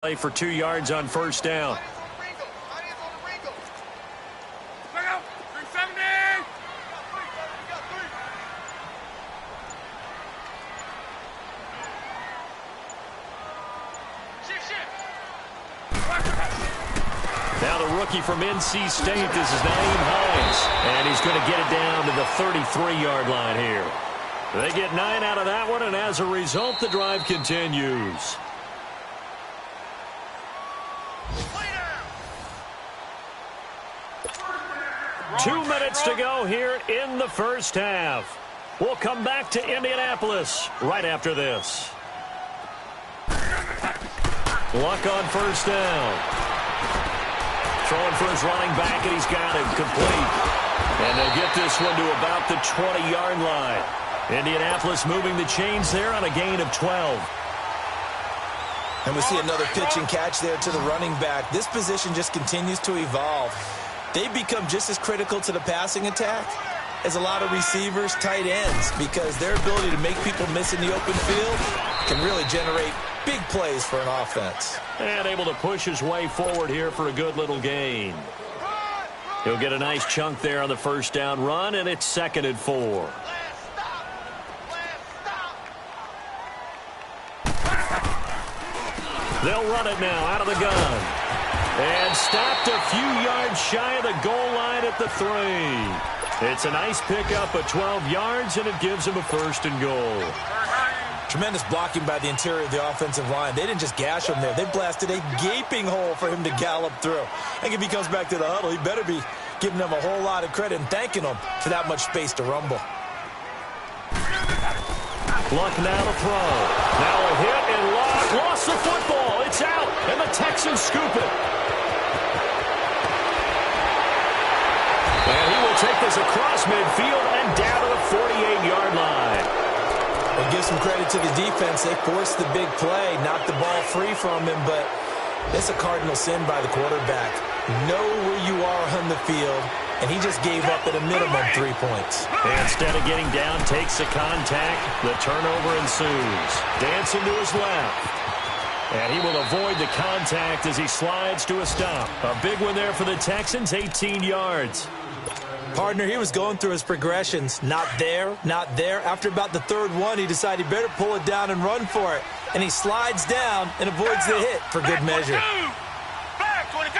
Play for 2 yards on first down. Now the rookie from NC State, this is Naeem Hines, and he's going to get it down to the 33-yard line here. They get 9 out of that one, and as a result, the drive continues. Two minutes to go here in the first half. We'll come back to Indianapolis right after this. Luck on first down. Throwing for his running back, and he's got him complete. And they get this one to about the 20-yard line. Indianapolis moving the chains there on a gain of 12. And we see another pitch and catch there to the running back. This position just continues to evolve. They become just as critical to the passing attack as a lot of receivers, tight ends, because their ability to make people miss in the open field can really generate big plays for an offense. And able to push his way forward here for a good little gain. He'll get a nice chunk there on the first down run, and it's 2nd and 4. They'll run it now out of the gun. And stopped a few yards shy of the goal line at the 3. It's a nice pickup of 12 yards, and it gives him a 1st and goal. Tremendous blocking by the interior of the offensive line. They didn't just gash him there. They blasted a gaping hole for him to gallop through. I think if he comes back to the huddle, he better be giving them a whole lot of credit and thanking them for that much space to rumble. Luck now to throw. Now a hit, and Luck lost the football. It's out, and the Texans scoop it. And he will take this across midfield and down to the 48-yard line. And give some credit to the defense. They forced the big play, knocked the ball free from him, but it's a cardinal sin by the quarterback. Know where you are on the field, and he just gave up at a minimum 3 points. And instead of getting down, takes the contact. The turnover ensues. Dancing to his left. And he will avoid the contact as he slides to a stop. A big one there for the Texans, 18 yards. Partner, he was going through his progressions. Not there, not there. After about the 3rd one, he decided he better pull it down and run for it. And he slides down and avoids the hit for good measure. Back 22.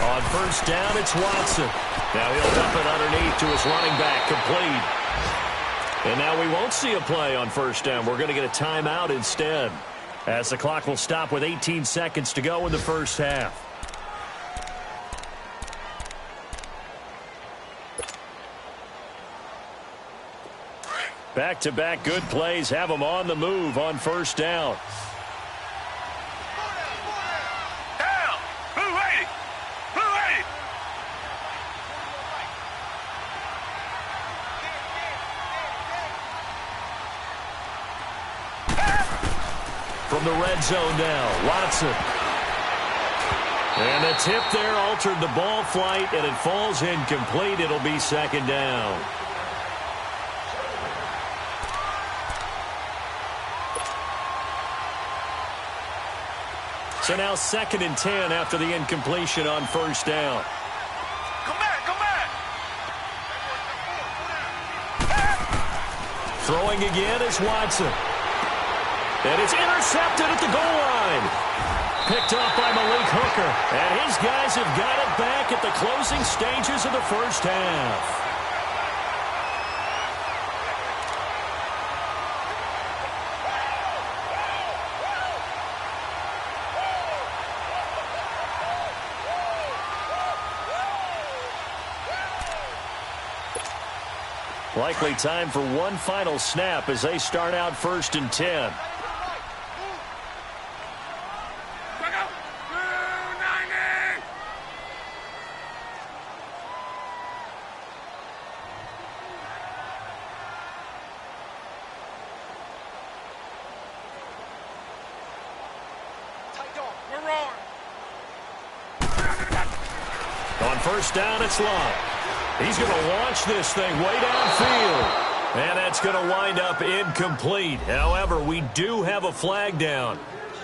On first down, it's Watson. Now he'll dump it underneath to his running back, complete. And now we won't see a play on first down. We're going to get a timeout instead, as the clock will stop with 18 seconds to go in the first half. Back-to-back good plays have them on the move on first down. Down. Who waited? Who waited? From the red zone now, Watson. And the tip there altered the ball flight, and it falls incomplete. It'll be 2nd down. So now 2nd and 10 after the incompletion on first down. Come back, come back. Throwing again is Watson. And it's intercepted at the goal line. Picked up by Malik Hooker. And his guys have got it back at the closing stages of the first half. Likely time for one final snap as they start out 1st and 10. On first down, it's Luck. He's going to launch this thing way downfield. And that's going to wind up incomplete. However, we do have a flag down.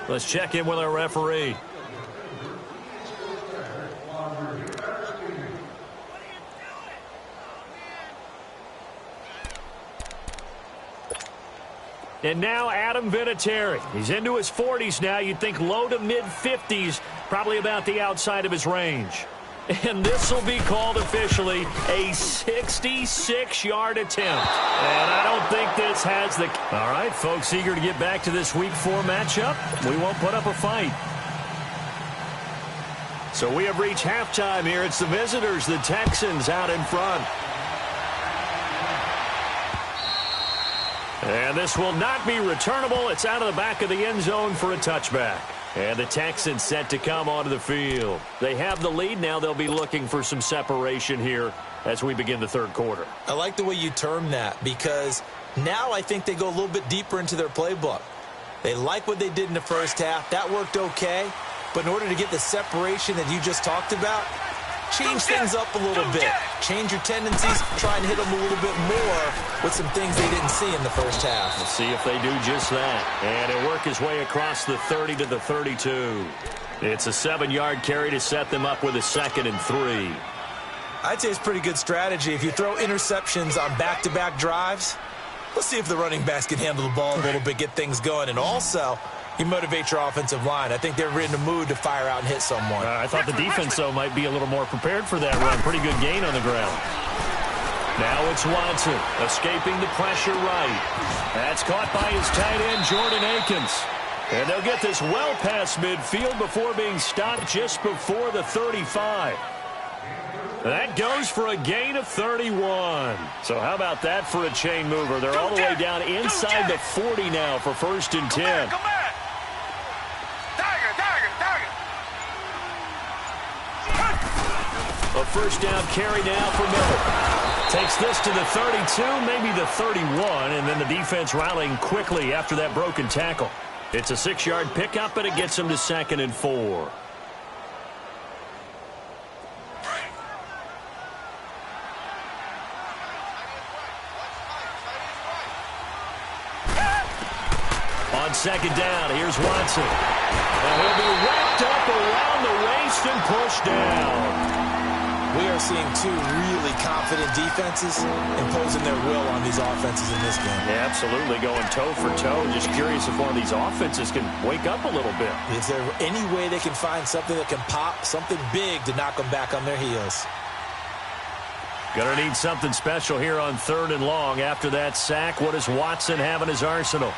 Let's check in with our referee. And now Adam Vinatieri. He's into his 40s now. You'd think low to mid-50s, probably about the outside of his range. And this will be called officially a 66-yard attempt. And I don't think this has the... All right, folks, eager to get back to this Week 4 matchup. We won't put up a fight. So we have reached halftime here. It's the visitors, the Texans, out in front. And this will not be returnable. It's out of the back of the end zone for a touchback. And the Texans set to come onto the field. They have the lead. Now they'll be looking for some separation here as we begin the third quarter. I like the way you term that, because now I think they go a little bit deeper into their playbook. They like what they did in the first half. That worked okay. But in order to get the separation that you just talked about, change things up a little bit. Change your tendencies. Try and hit them a little bit more with some things they didn't see in the first half. Let's see if they do just that. And he'll work his way across the 30 to the 32. It's a 7-yard carry to set them up with a 2nd and 3. I'd say it's pretty good strategy. If you throw interceptions on back-to-back drives, let's see if the running backs can handle the ball a little bit, get things going. And also, you motivate your offensive line. I think they're in the mood to fire out and hit someone. I thought the defense, though, might be a little more prepared for that run. Pretty good gain on the ground. Now it's Watson escaping the pressure right. That's caught by his tight end, Jordan Akins. And they'll get this well past midfield before being stopped just before the 35. That goes for a gain of 31. So how about that for a chain mover? They're all the way down inside the 40 now for 1st and 10. Come back. A first down carry now for Miller. Takes this to the 32, maybe the 31, and then the defense rallying quickly after that broken tackle. It's a 6-yard pickup, and it gets him to 2nd and 4. On 2nd down, here's Watson. And he'll be wrapped up around the waist and pushed down. We are seeing two really confident defenses imposing their will on these offenses in this game. Yeah, absolutely, going toe for toe. Just curious if one of these offenses can wake up a little bit. Is there any way they can find something that can pop, something big to knock them back on their heels? Gonna need something special here on 3rd and long. After that sack, what does Watson have in his arsenal?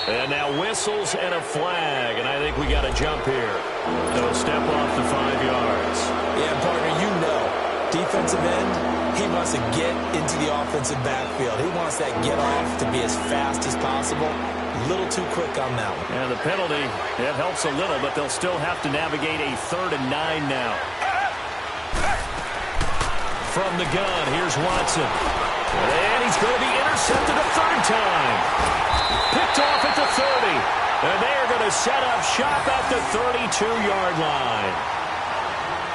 And now whistles and a flag, and I think we got a jump here. They'll step off the 5 yards. Yeah, partner, you know, defensive end, he wants to get into the offensive backfield. He wants that get off to be as fast as possible. A little too quick on that one. And the penalty, it helps a little, but they'll still have to navigate a 3rd and 9 now. From the gun, here's Watson. And he's going to be intercepted a 3rd time. Picked off at the 30. And they are going to set up shop at the 32-yard line.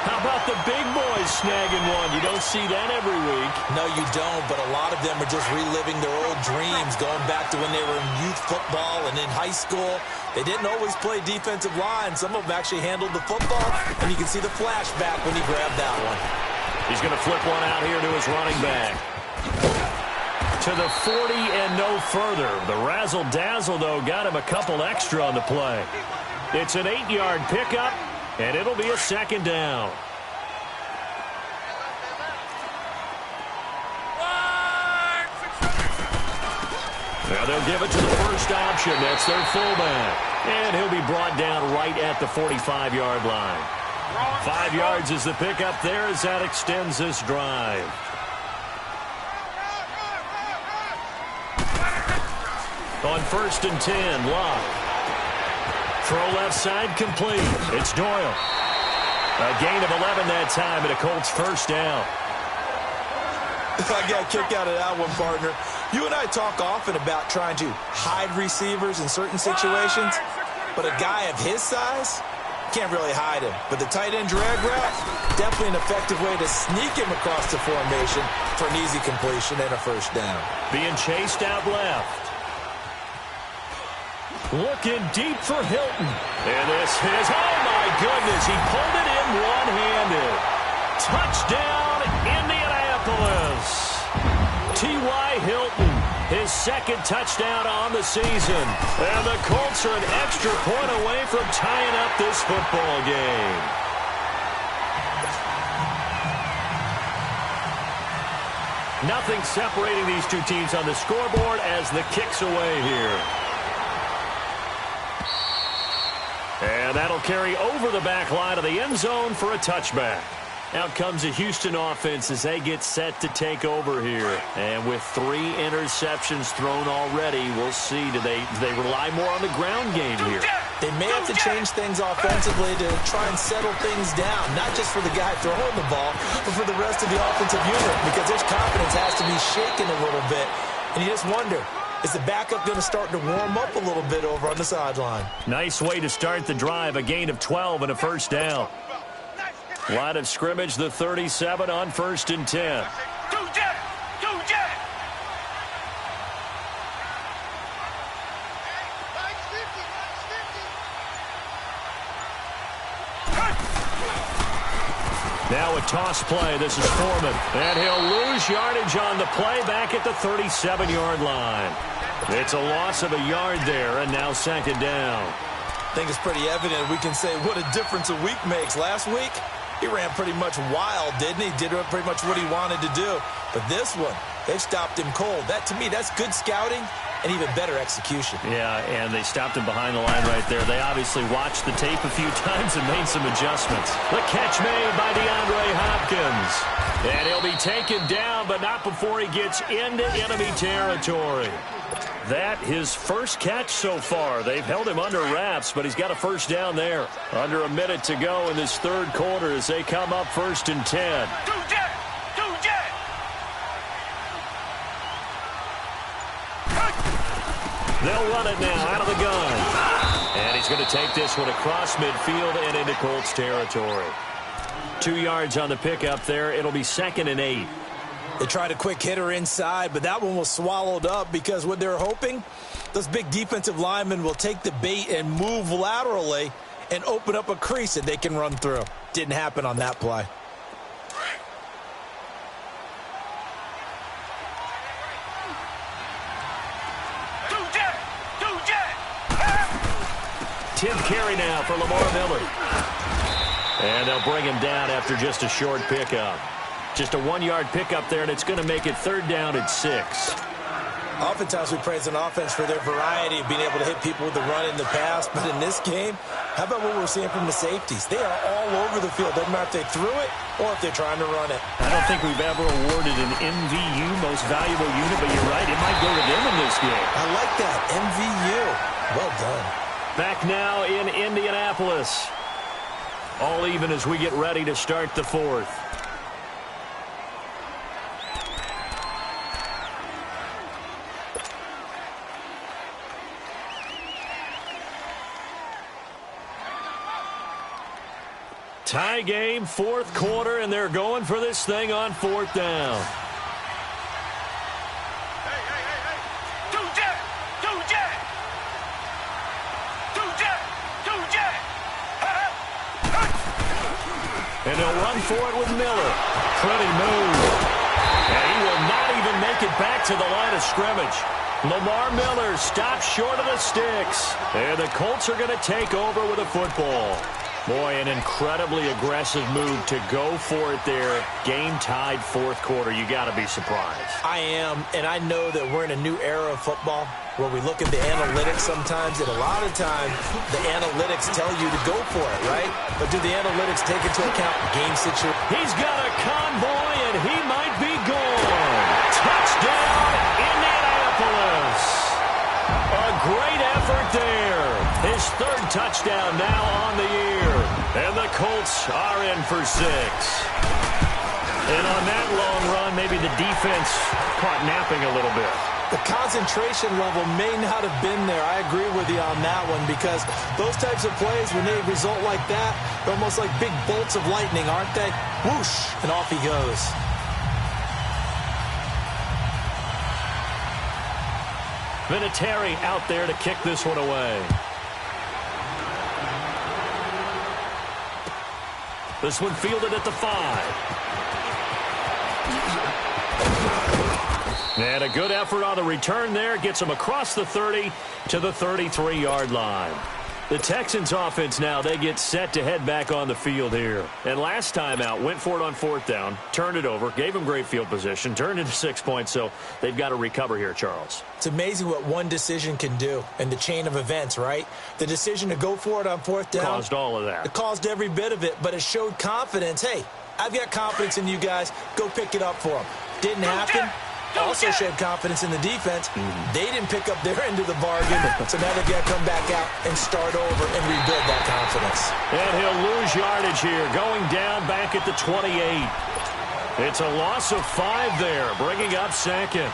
How about the big boys snagging one? You don't see that every week. No, you don't, but a lot of them are just reliving their old dreams, going back to when they were in youth football and in high school. They didn't always play defensive line. Some of them actually handled the football, and you can see the flashback when he grabbed that one. He's going to flip one out here to his running back. To the 40 and no further. The razzle-dazzle, though, got him a couple extra on the play. It's an 8-yard pickup, and it'll be a 2nd down. Now they'll give it to the first option. That's their fullback. And he'll be brought down right at the 45-yard line. 5 yards is the pickup there as that extends this drive. On 1st and 10, Locke. Throw left side complete. It's Doyle. A gain of 11 that time and a Colts first down. I got a kick out of that one, partner. You and I talk often about trying to hide receivers in certain situations, but a guy of his size, Can't really hide him. But the tight end drag route, definitely an effective way to sneak him across the formation for an easy completion and a first down. Being chased out left. Looking deep for Hilton. And this is, oh my goodness, he pulled it in one-handed. Touchdown, Indianapolis. T.Y. Hilton, his second touchdown on the season. And the Colts are an extra point away from tying up this football game. Nothing separating these two teams on the scoreboard as the kick's away here. And that'll carry over the back line of the end zone for a touchback. Out comes the Houston offense as they get set to take over here. And with 3 interceptions thrown already, we'll see. Do they rely more on the ground game here? They may have to change things offensively to try and settle things down, not just for the guy throwing the ball, but for the rest of the offensive unit, because their confidence has to be shaken a little bit. And you just wonder, is the backup going to start to warm up a little bit over on the sideline? Nice way to start the drive, a gain of 12 and a first down. Line of scrimmage, the 37 on 1st and 10. Now a toss play. This is Foreman. And he'll lose yardage on the play back at the 37-yard line. It's a loss of a yard there, and now 2nd down. I think it's pretty evident. We can say what a difference a week makes. Last week, he ran pretty much wild, didn't he? Did pretty much what he wanted to do. But this one, they stopped him cold. That, to me, that's good scouting and even better execution. Yeah, and they stopped him behind the line right there. They obviously watched the tape a few times and made some adjustments. The catch made by DeAndre Hopkins. And he'll be taken down, but not before he gets into enemy territory. That his first catch so far. They've held him under wraps, but he's got a first down there. Under a minute to go in this 3rd quarter as they come up 1st and 10. They'll run it now out of the gun. And he's going to take this one across midfield and into Colts territory. 2 yards on the pickup there. It'll be 2nd and 8. They tried a quick hitter inside, but that one was swallowed up because what they're hoping, those big defensive linemen will take the bait and move laterally and open up a crease that they can run through. Didn't happen on that play. Tenth carry now for Lamar Miller. And they'll bring him down after just a short pickup. Just a 1-yard pickup there, and it's going to make it 3rd down and 6. Oftentimes we praise an offense for their variety of being able to hit people with the run in the pass, but in this game, how about what we're seeing from the safeties? They are all over the field. Doesn't matter if they threw it or if they're trying to run it. I don't think we've ever awarded an MVU, most valuable unit, but you're right, it might go to them in this game. I like that, MVU. Well done. Back now in Indianapolis. All even as we get ready to start the 4th. Tie game, 4th quarter, and they're going for this thing on 4th down. And he'll run for it with Miller. Pretty move. And he will not even make it back to the line of scrimmage. Lamar Miller stops short of the sticks. And the Colts are going to take over with a football. Boy, an incredibly aggressive move to go for it there. Game tied 4th quarter. You got to be surprised. I am, and I know that we're in a new era of football where we look at the analytics sometimes, and a lot of times the analytics tell you to go for it, right? But do the analytics take into account game situation? He's got a convoy, and he might be gone. Touchdown, Indianapolis. A great effort there. His 3rd touchdown now on the year. And the Colts are in for 6. And on that long run, maybe the defense caught napping a little bit. The concentration level may not have been there. I agree with you on that one because those types of plays, when they result like that, they're almost like big bolts of lightning, aren't they? Whoosh, and off he goes. Vinatieri out there to kick this one away. This one fielded at the 5. And a good effort on the return there. Gets him across the 30 to the 33-yard line. The Texans offense now, they get set to head back on the field here. And last time out, went for it on 4th down, turned it over, gave him great field position, turned into 6 points, so they've got to recover here, Charles. It's amazing what one decision can do in the chain of events, right? The decision to go for it on 4th down. Caused all of that. It caused every bit of it, but it showed confidence. Hey, I've got confidence in you guys. Go pick it up for them. Didn't happen. Also showed confidence in the defense. They didn't pick up their end of the bargain, so now they've got to come back out and start over and rebuild that confidence. And he'll lose yardage here, going down back at the 28. It's a loss of 5 there, bringing up 2nd.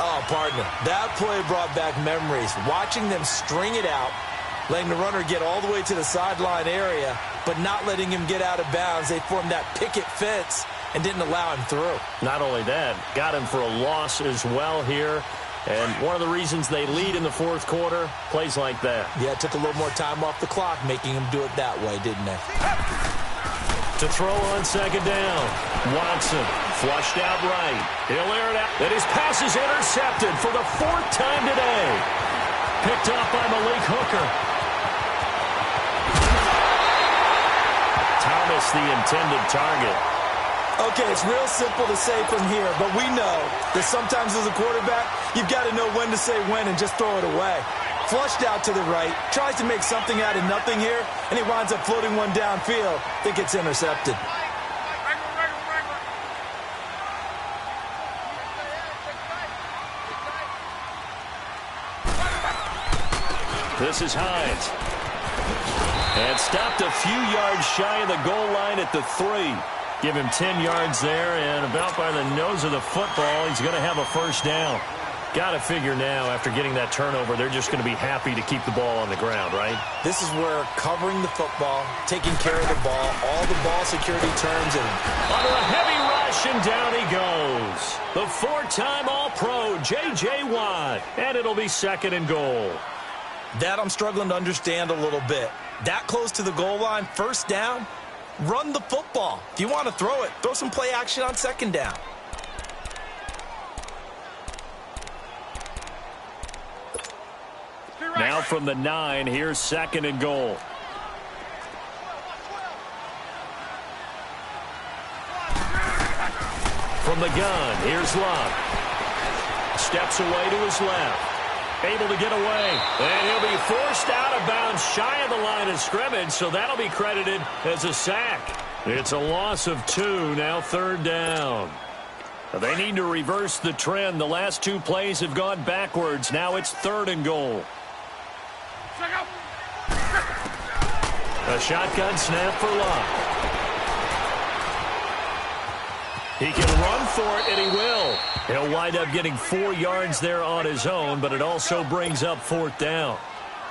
Oh, partner, that play brought back memories. Watching them string it out, letting the runner get all the way to the sideline area, but not letting him get out of bounds. They formed that picket fence and didn't allow him through. Not only that, got him for a loss as well here. And one of the reasons they lead in the 4th quarter, plays like that. Yeah, it took a little more time off the clock, making him do it that way, didn't it? To throw on 2nd down. Watson flushed out right. He'll air it out. And his pass is intercepted for the 4th time today. Picked up by Malik Hooker. Thomas, the intended target. Okay, it's real simple to say from here, but we know that sometimes as a quarterback, you've got to know when to say when and just throw it away. Flushed out to the right, tries to make something out of nothing here, and he winds up floating one downfield that gets intercepted. This is Hines. And stopped a few yards shy of the goal line at the 3. Give him 10 yards there, and about by the nose of the football, he's going to have a 1st down. Got to figure now, after getting that turnover, they're just going to be happy to keep the ball on the ground, right? This is where covering the football, taking care of the ball, all the ball security terms, and under a heavy rush, and down he goes. The 4-time All-Pro, J.J. Watt, and it'll be 2nd and goal. That I'm struggling to understand a little bit. That close to the goal line, 1st down, run the football. If you want to throw it, throw some play action on 2nd down. Now from the 9, here's 2nd and goal. From the gun, here's Love. Steps away to his left. Able to get away. And he'll be forced out of bounds shy of the line of scrimmage, so that'll be credited as a sack. It's a loss of 2, now 3rd down. They need to reverse the trend. The last 2 plays have gone backwards. Now it's 3rd and goal. A shotgun snap for Love. He can run for it, and he will. He'll wind up getting 4 yards there on his own, but it also brings up 4th down.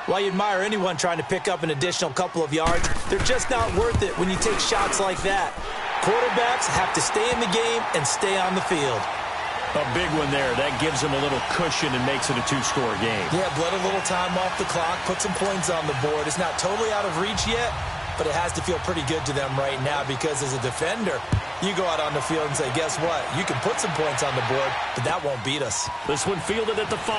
Well, you admire anyone trying to pick up an additional couple of yards. They're just not worth it when you take shots like that. Quarterbacks have to stay in the game and stay on the field. A big one there. That gives him a little cushion and makes it a 2-score game. Yeah, let a little time off the clock, put some points on the board. It's not totally out of reach yet, but it has to feel pretty good to them right now because as a defender, you go out on the field and say, guess what? You can put some points on the board, but that won't beat us. This one fielded at the 5.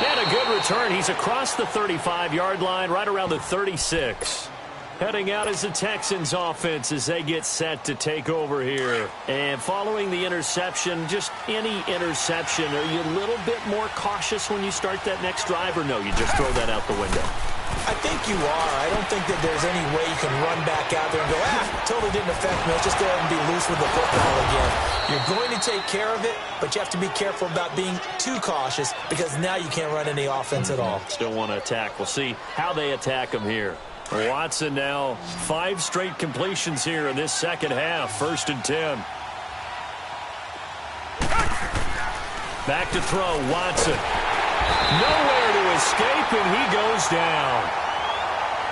And a good return. He's across the 35-yard line, right around the 36. Heading out as the Texans offense as they get set to take over here. And following the interception, just any interception, are you a little bit more cautious when you start that next drive, or no, you just throw that out the window? I think you are. I don't think that there's any way you can run back out there and go, totally didn't affect me. Let's just go ahead and be loose with the football again. You're going to take care of it, but you have to be careful about being too cautious because now you can't run any offense at all. Still want to attack. We'll see how they attack him here. Watson now 5 straight completions here in this second half. 1st and 10. Back to throw, Watson. Nowhere to escape, and he goes down.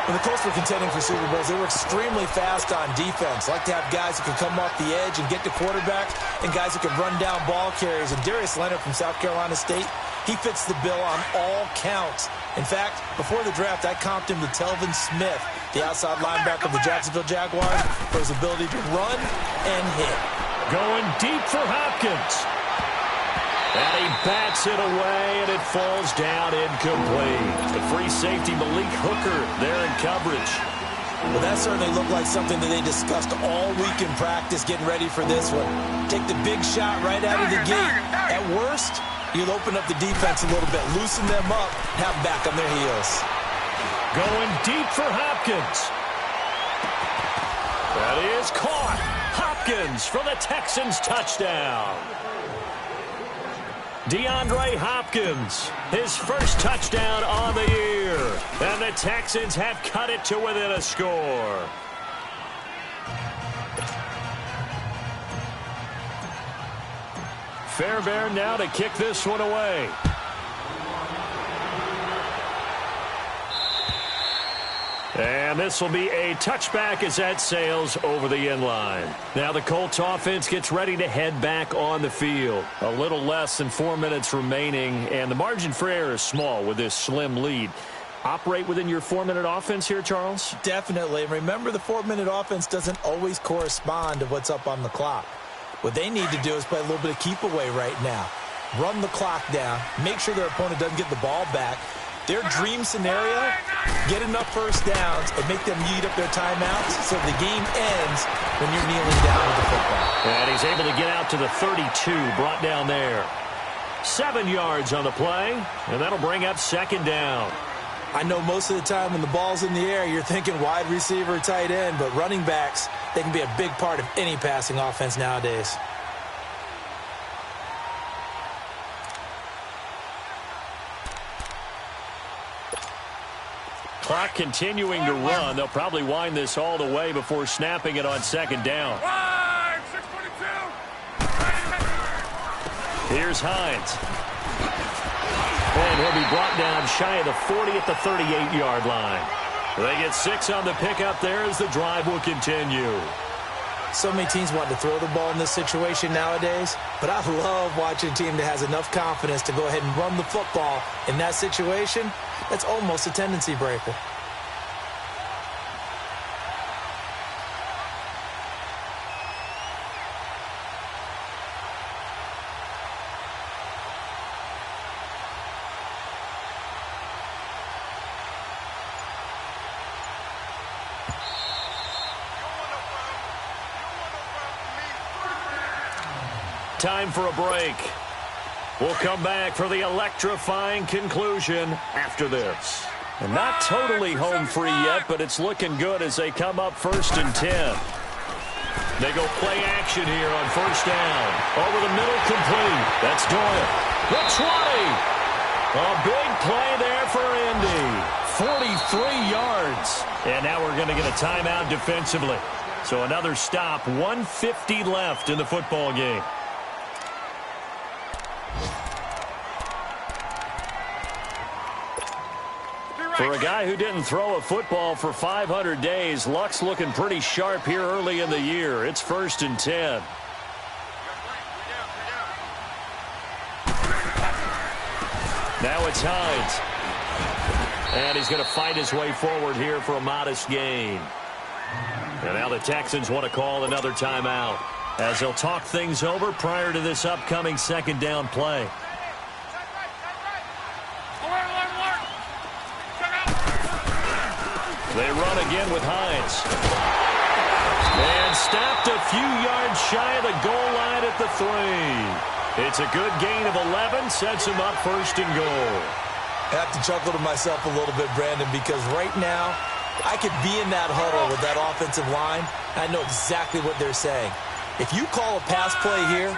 When the Colts were contending for Super Bowls, they were extremely fast on defense. Like to have guys who can come off the edge and get to quarterbacks and guys who can run down ball carriers. And Darius Leonard from South Carolina State, he fits the bill on all counts. In fact, before the draft, I comped him to Telvin Smith, the outside linebacker of the Jacksonville Jaguars, for his ability to run and hit. Going deep for Hopkins. And he bats it away, and it falls down incomplete. The free safety, Malik Hooker, there in coverage. Well, that certainly looked like something that they discussed all week in practice getting ready for this one. Take the big shot right out of the gate. At worst, you'll open up the defense a little bit, loosen them up, have them back on their heels. Going deep for Hopkins. That is caught. Hopkins for the Texans touchdown. DeAndre Hopkins, his first touchdown on the year. And the Texans have cut it to within a score. Fairbairn now to kick this one away. And this will be a touchback as that sails over the end line. Now the Colts offense gets ready to head back on the field. A little less than 4 minutes remaining, and the margin for error is small with this slim lead. Operate within your 4-minute offense here, Charles? Definitely. And remember, the 4-minute offense doesn't always correspond to what's up on the clock. What they need to do is play a little bit of keep away right now. Run the clock down. Make sure their opponent doesn't get the ball back. Their dream scenario, get enough first downs and make them eat up their timeouts so the game ends when you're kneeling down with the football. And he's able to get out to the 32, brought down there. 7 yards on the play, and that'll bring up second down. I know most of the time when the ball's in the air, you're thinking wide receiver, tight end, but running backs, they can be a big part of any passing offense nowadays. Clock continuing to run. They'll probably wind this all the way before snapping it on second down. Here's Hines. And he'll be brought down shy of the 40 at the 38-yard line. They get 6 on the pickup there as the drive will continue. So many teams want to throw the ball in this situation nowadays, but I love watching a team that has enough confidence to go ahead and run the football in that situation. That's almost a tendency breaker. Time for a break. We'll come back for the electrifying conclusion after this. And not totally home free yet, but it's looking good as they come up 1st and 10. They go play action here on first down. Over the middle, complete. That's Doyle. The 20. A big play there for Indy. 43 yards. And now we're going to get a timeout defensively. So another stop. 1:50 left in the football game. For a guy who didn't throw a football for 500 days, Luck's looking pretty sharp here early in the year. It's 1st and 10. Now it's Hines. And he's going to fight his way forward here for a modest gain. And now the Texans want to call another timeout as they'll talk things over prior to this upcoming second down play. They run again with Hines. And stopped a few yards shy of the goal line at the 3. It's a good gain of 11, sets him up 1st and goal. I have to chuckle to myself a little bit, Brandon, because right now I could be in that huddle with that offensive line. I know exactly what they're saying. If you call a pass play here,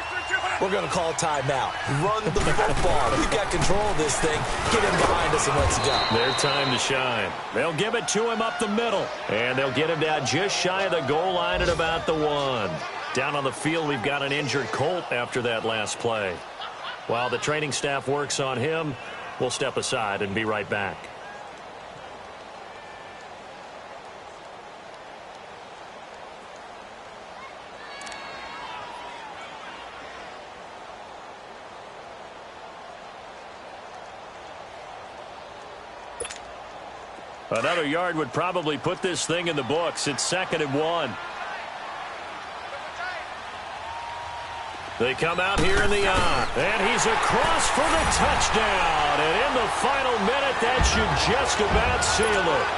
we're going to call a timeout. Run the football. We've got control of this thing. Get him behind us and let's go. Their time to shine. They'll give it to him up the middle. And they'll get him down just shy of the goal line at about the 1. Down on the field, we've got an injured Colt after that last play. While the training staff works on him, we'll step aside and be right back. Another yard would probably put this thing in the books. It's 2nd and 1. They come out here in the eye. And he's across for the touchdown. And in the final minute, that should just about seal it.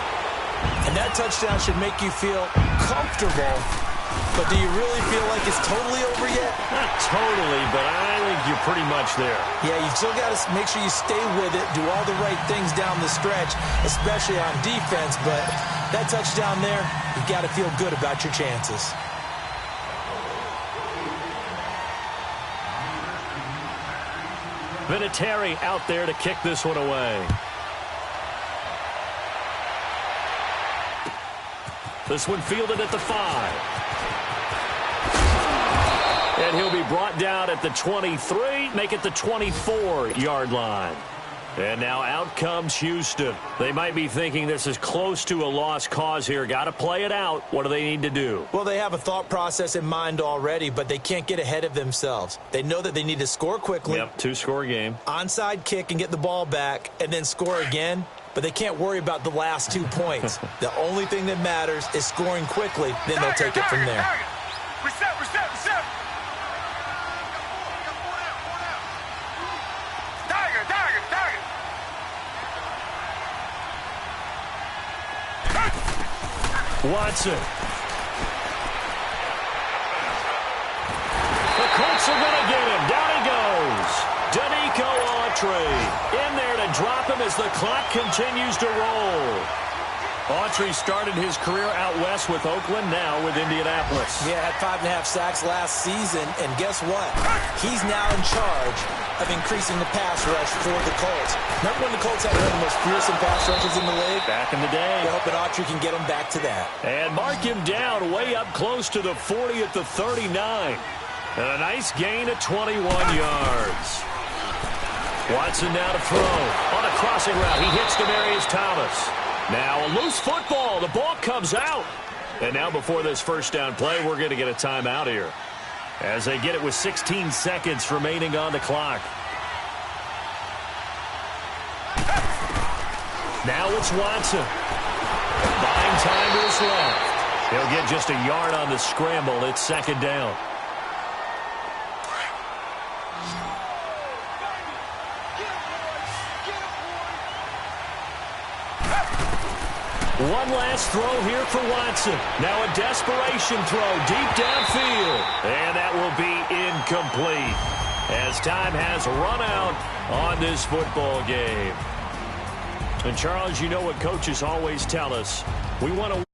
And that touchdown should make you feel comfortable. But do you really feel like it's totally over yet? Not totally, but I think you're pretty much there. Yeah, you've still got to make sure you stay with it, do all the right things down the stretch, especially on defense. But that touchdown there, you've got to feel good about your chances. Vinatieri out there to kick this one away. This one fielded at the 5. And he'll be brought down at the 23, make it the 24-yard line. And now out comes Houston. They might be thinking this is close to a lost cause here. Got to play it out. What do they need to do? Well, they have a thought process in mind already, but they can't get ahead of themselves. They know that they need to score quickly. Yep, 2-score game. Onside kick and get the ball back and then score again. But they can't worry about the last 2 points. The only thing that matters is scoring quickly. Then they'll take it from there. Reset. Watson. The Colts are going to get him. Down he goes. Danico Autry in there to drop him as the clock continues to roll. Autry started his career out west with Oakland, now with Indianapolis. Yeah, had 5.5 sacks last season, and guess what? He's now in charge of increasing the pass rush for the Colts. Remember when the Colts had one of the most fearsome pass rushes in the league? Back in the day. They're hoping Autry can get him back to that. And mark him down way up close to the 40 at the 39. And a nice gain of 21 yards. Watson now to throw. On a crossing route, he hits Demaryius Thomas. Now a loose football. The ball comes out. And now before this first down play, we're going to get a timeout here, as they get it with 16 seconds remaining on the clock. Now it's Watson. Buying time to his left. He'll get just a yard on the scramble. It's 2nd down. One last throw here for Watson. Now a desperation throw deep downfield. And that will be incomplete, as time has run out on this football game. And, Charles, you know what coaches always tell us. We want to